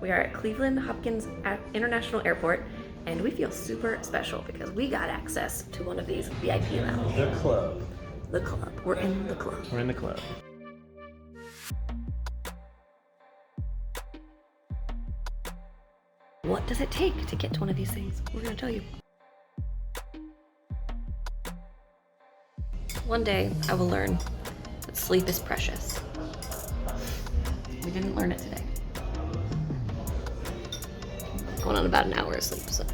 We are at Cleveland Hopkins International Airport, and we feel super special because we got access to one of these VIP lounges. The club. The club. We're in the club. We're in the club. What does it take to get to one of these things? We're gonna tell you. One day, I will learn that sleep is precious. We didn't learn it today. Going on about an hour of sleep, so.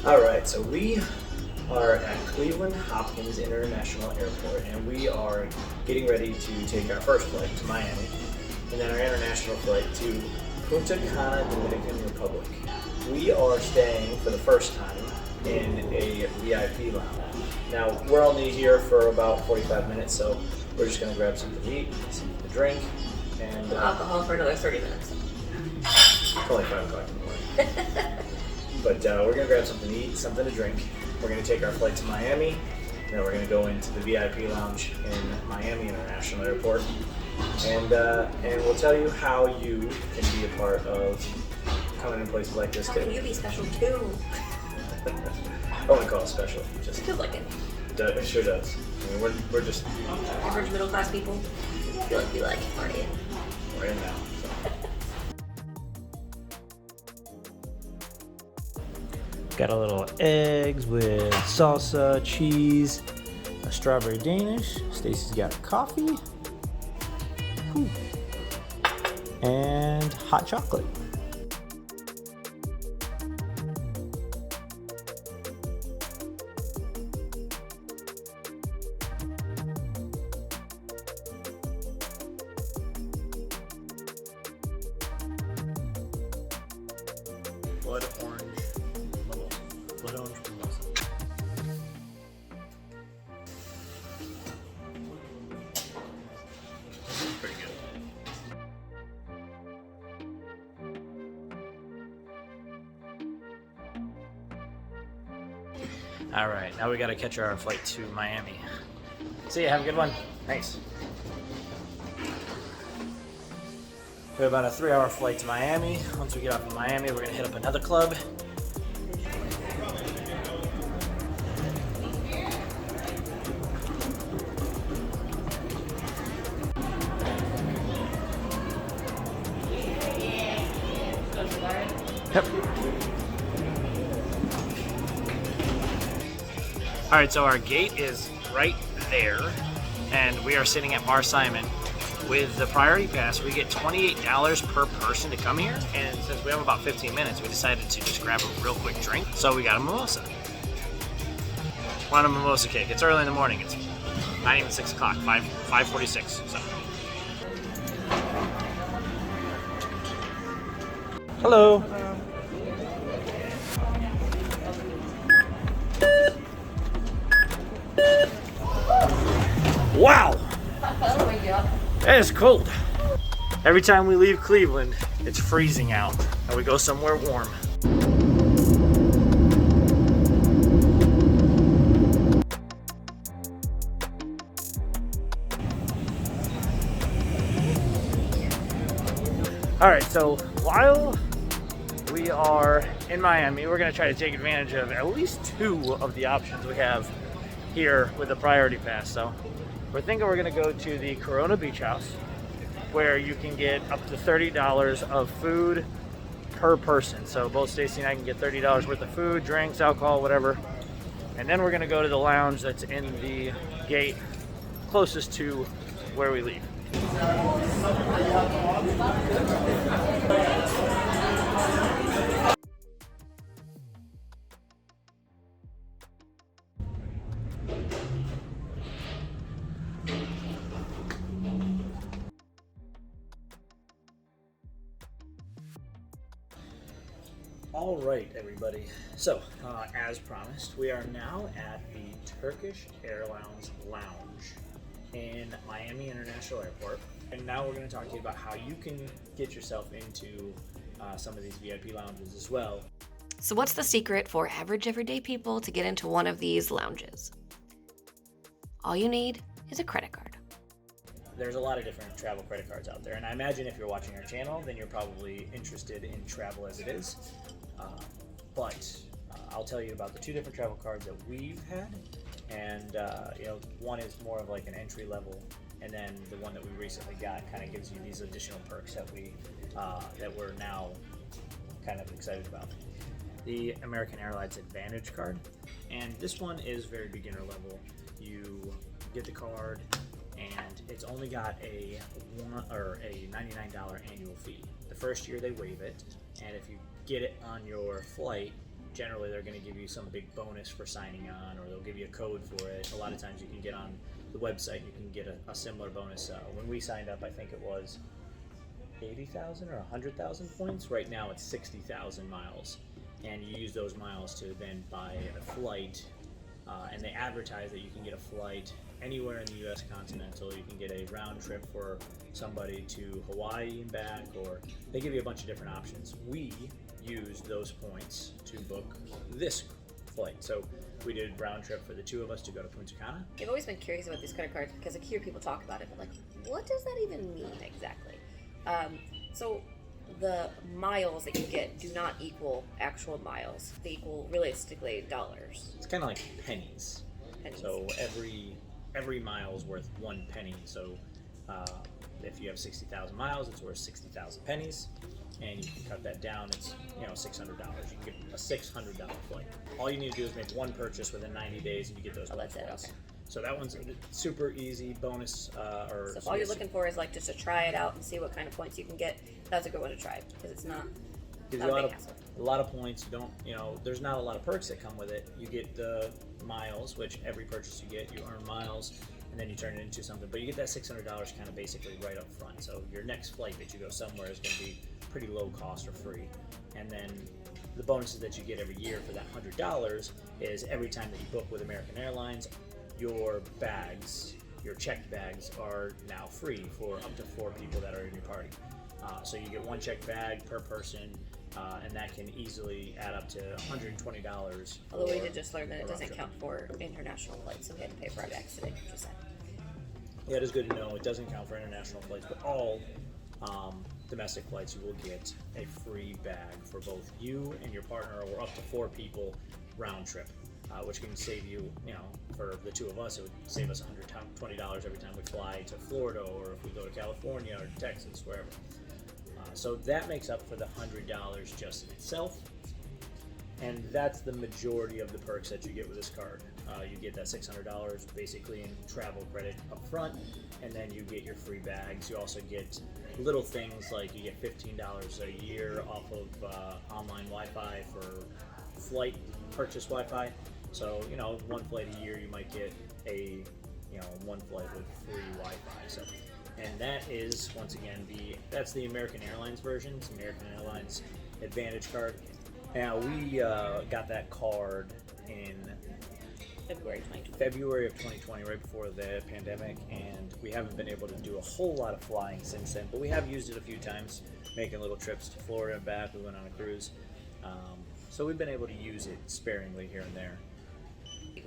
All right, so we are at Cleveland Hopkins International Airport, and we are getting ready to take our first flight to Miami, and then our international flight to Punta Cana, Dominican Republic. We are staying for the first time in a VIP lounge. Now, we're only here for about 45 minutes, so we're just gonna grab something to eat, something to drink, and Alcohol for another 30 minutes. it's only 5 o'clock in the morning. But we're gonna grab something to eat, something to drink. We're gonna take our flight to Miami, then we're gonna go into the VIP lounge in Miami International Airport, and we'll tell you how you can be a part of coming in places like this How too. can you be special too? I wouldn't call it special. Just It feels like it. it sure does. I mean, we're just Average middle class people feel like we like partying. we're in now. So. Got a little eggs with salsa, cheese, a strawberry Danish. Stacy's got coffee. Ooh. And hot chocolate. Blood orange mimosa. Blood orange mimosa. Pretty good. All right, now we got to catch our flight to Miami. See ya, have a good one. Thanks. We have about a 3-hour flight to Miami. Once we get off of Miami, we're gonna hit up another club. Yep. All right, so our gate is right there, and we are sitting at Bar Simon. With the priority pass, we get $28 per person to come here, and since we have about 15 minutes, we decided to just grab a real quick drink, so we got a mimosa. Want a mimosa cake. It's early in the morning. It's not even 6 o'clock, 5:46, so. Hello. Wow. It is cold. Every time we leave Cleveland, it's freezing out, and we go somewhere warm. All right, so while we are in Miami, we're gonna try to take advantage of at least 2 of the options we have here with the priority pass. So we're thinking we're gonna go to the Corona Beach House, where you can get up to $30 of food per person. So both Stacy and I can get $30 worth of food, drinks, alcohol, whatever. And then we're gonna go to the lounge that's in the gate closest to where we leave. All right, everybody. So, as promised, we are now at the Turkish Airlines Lounge in Miami International Airport. and now we're going to talk to you about how you can get yourself into some of these VIP lounges as well. So what's the secret for average everyday people to get into one of these lounges? All you need is a credit card. There's a lot of different travel credit cards out there, and I imagine if you're watching our channel, then you're probably interested in travel as it is. But I'll tell you about the two different travel cards that we've had, and one is more of like an entry level, and then the one that we recently got kind of gives you these additional perks that we're now kind of excited about. The American Airlines Advantage card, and this one is very beginner level. You get the card, and it's only got a $99 annual fee. The first year they waive it, and if you get it on your flight, generally they're going to give you some big bonus for signing on, or they'll give you a code for it. A lot of times you can get on the website, you can get a similar bonus. When we signed up, I think it was 80,000 or 100,000 points. Right now it's 60,000 miles, and you use those miles to then buy a flight. And they advertise that you can get a flight anywhere in the U.S. continental. You can get a round trip for somebody to Hawaii and back, or they give you a bunch of different options. We used those points to book this flight. So we did round trip for the two of us to go to Punta Cana. I've always been curious about these credit cards because I hear people talk about it, but like, what does that even mean exactly? So the miles that you get do not equal actual miles. They equal realistically dollars. It's kind of like pennies. So every mile is worth 1 penny. So if you have 60,000 miles, it's worth 60,000 pennies, and you can cut that down. It's $600. You can get a $600 flight. All you need to do is make one purchase within 90 days, and you get those. Oh, that's it. Points. Okay. So that one's super easy bonus. So if all you're looking for is like just to try it out and see what kind of points you can get, that's a good one to try because it's not. Gives you a lot of points. You don't, there's not a lot of perks that come with it. You get the miles, which every purchase you get, you earn miles, and then you turn it into something. But you get that $600 kind of basically right up front. So your next flight that you go somewhere is going to be pretty low cost or free. And then the bonuses that you get every year for that $100 is every time that you book with American Airlines, your bags, your checked bags, are now free for up to 4 people that are in your party. So you get one checked bag per person, and that can easily add up to $120. Although we did just learn that it doesn't count for international flights, so we had to pay for our bags today, just saying. Yeah, it is good to know. It doesn't count for international flights, but all domestic flights, you will get a free bag for both you and your partner, or up to 4 people round trip. Which can save you, for the two of us, it would save us $120 every time we fly to Florida, or if we go to California or Texas, wherever. So that makes up for the $100 just in itself, and that's the majority of the perks that you get with this card. You get that $600 basically in travel credit up front, and then you get your free bags. You also get little things like you get $15 a year off of online Wi-Fi for flight purchase Wi-Fi. So, one flight a year you might get one flight with free Wi-Fi. So, and that is, once again, that's the American Airlines version. It's American Airlines Advantage card. Now, we got that card in February of 2020, right before the pandemic, and we haven't been able to do a whole lot of flying since then, but we have used it a few times, making little trips to Florida and back. We went on a cruise. So we've been able to use it sparingly here and there.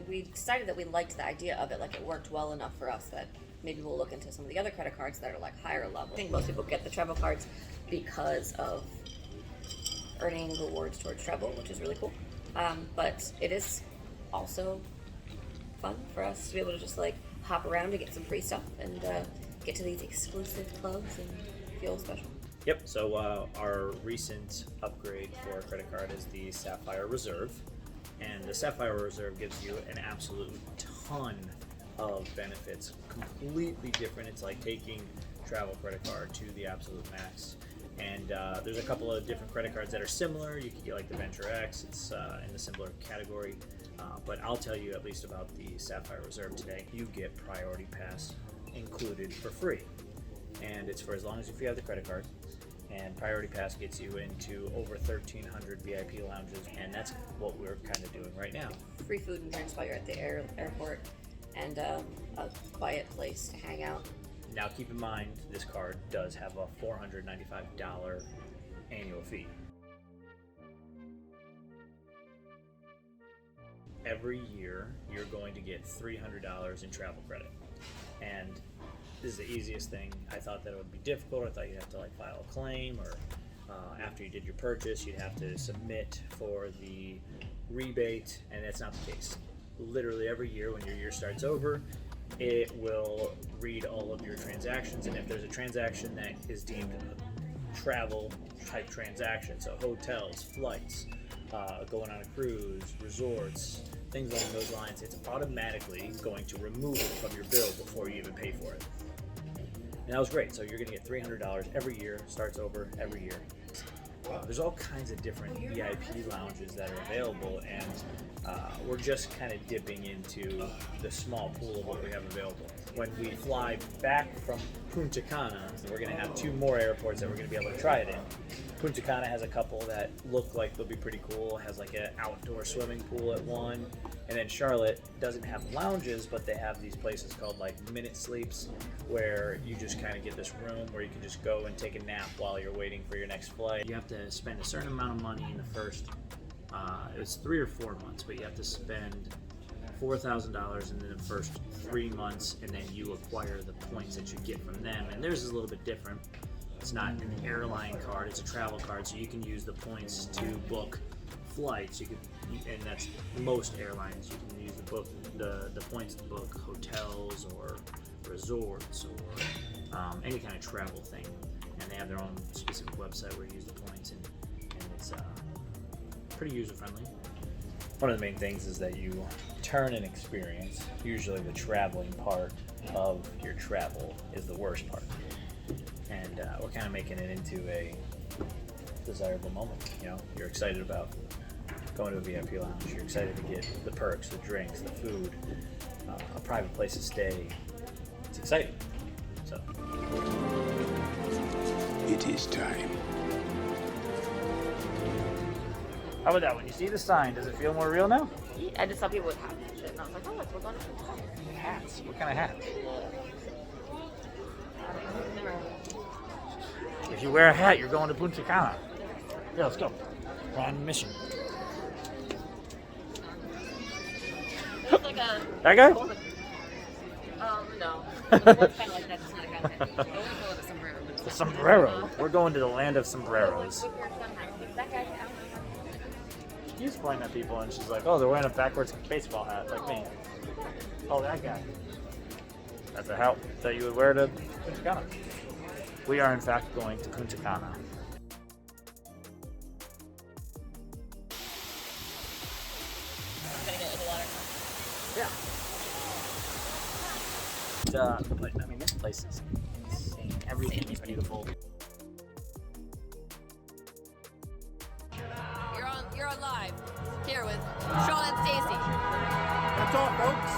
We decided that we liked the idea of it, like it worked well enough for us that maybe we'll look into some of the other credit cards that are like higher level. I think most people get the travel cards because of earning rewards towards travel, which is really cool. But it is also fun for us to be able to just like hop around and get some free stuff and get to these exclusive clubs and feel special. Yep, so our recent upgrade for our credit card is the Sapphire Reserve. And the Sapphire Reserve gives you an absolute ton of benefits, completely different. It's like taking travel credit card to the absolute max. And there's a couple of different credit cards that are similar. You can get like the Venture X, it's in the similar category. But I'll tell you at least about the Sapphire Reserve today. You get Priority Pass included for free. And it's for as long as if you have the credit card. And Priority Pass gets you into over 1,300 VIP lounges, and that's what we're kind of doing right now. Free food and drinks while you're at the airport, and a quiet place to hang out Now keep in mind, this card does have a $495 annual fee. Every year, you're going to get $300 in travel credit. And this is the easiest thing. I thought that it would be difficult. I thought you'd have to like file a claim, or after you did your purchase, you'd have to submit for the rebate, and that's not the case. Literally every year when your year starts over, it will read all of your transactions, and if there's a transaction that is deemed a travel type transaction, so hotels, flights, going on a cruise, resorts, things along those lines, it's automatically going to remove it from your bill before you even pay for it. And that was great. So you're going to get $300 every year, starts over every year. There's all kinds of different VIP lounges that are available, and we're just kind of dipping into the small pool of what we have available. When we fly back from Punta Cana, we're going to have 2 more airports that we're going to be able to try it in. Punta Cana has a couple that look like they'll be pretty cool. It has like an outdoor swimming pool at one. And then Charlotte doesn't have lounges, but they have these places called like minute sleeps, where you just kind of get this room where you can just go and take a nap while you're waiting for your next flight. You have to spend a certain amount of money in the first, it was 3 or 4 months, but you have to spend $4,000 in the first 3 months, and then you acquire the points that you get from them. And theirs is a little bit different. It's not an airline card, it's a travel card, so you can use the points to book flights. You could, and that's most airlines, you can use the points to book hotels or resorts or any kind of travel thing. And they have their own specific website where you use the points, and it's pretty user friendly. One of the main things is that you turn an experience. Usually the traveling part of your travel is the worst part. And we're kind of making it into a desirable moment. You know, you're excited about going to a VIP lounge. You're excited to get the perks, the drinks, the food, a private place to stay. It's exciting. So it is time. How about that? When you see the sign, does it feel more real now? I just saw people with hats and shit, and I was like, oh, look, we're going to Punta Cana. Hats? What kind of hats? If you wear a hat, you're going to Punta Cana. Yeah, let's go. We're on a mission. There's like a... That guy? No. It's kind of like that. It's not a guy. I want to call it a sombrero. The sombrero. We're going to the land of sombreros. That guy, She's pointing at people and she's like, oh, they're wearing a backwards baseball hat like me. Oh, that guy. That's a hat that you would wear to Punta Cana. We are in fact going to Punta Cana. Yeah. But I mean, this place is insane. Everything is beautiful. You're on live here with Sean and Stacy. That's all, folks.